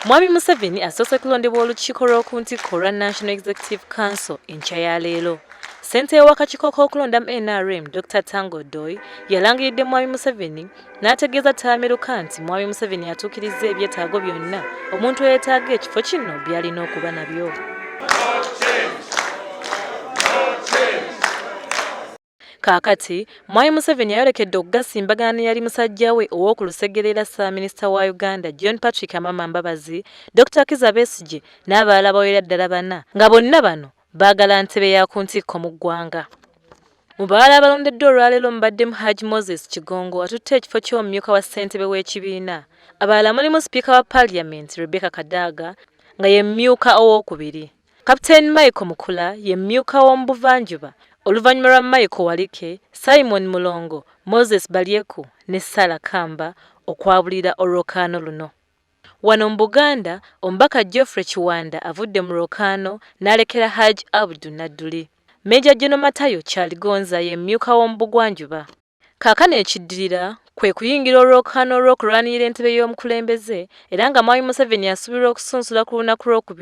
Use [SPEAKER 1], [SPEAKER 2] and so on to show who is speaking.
[SPEAKER 1] Mwami Museveni asoose kulondebwa olukiiko lw'okuntikko olwa National Executive Council enkya ya leero. Ssentebe w'akakiiko k'okulondamu NRM Dr. Tango Doi yalangiridde Mwami Museveni n'ategeeza Tamiruka nti Mwami Museveni atuukirizza ebyetaago byonna omuntu eyeetaaga ekifo kino by'alina okuba nabyo. Kaakati, Mwami Museveni yayolekedde okugasimbagana ne yali musajja we ow'oku Lusegerera Ssaabaminisita wa Uganda John Patrick Amama Mbabazi, Dr. Kizza Besigye n'abalala bawera ddala 4 nga bonna bano baagala ntebe ya ku ntikko mu ggwanga. Mu bawala abalondeddwa olwaleero mubaddemu Haji Moses Kigongo atutte ekifo ky'omumyuka wa ssentebe w'ekibiina. Abalala mulimu Sipiika wa Paalamenti Rebecca Kadaga nga ye mmyuka owookubiri. Kapiteeni Michael Mukula ye mmyuka w'omu buvanjuba. Oluvannyuma lwa Michael Walike, Simon Mulongo, Moses Balyeku ne Sarah Kamba okwabulira olwokaano luno. Wano mu Buganda, omubaka Geoffrey Kiwanda avudde mu lwokaano n'alekera Haji Abdu Nadduli. Major General Matayo Kyaligonza ye mmyuka w'omu bugwanjuba. Kaakano ekiddirira kwe kuyingira olwokaano olw'okulwanirira entebe y'omukulembeze era nga Mwami Museveni asuubirwa okusunsula ku lunaku lw'okubiri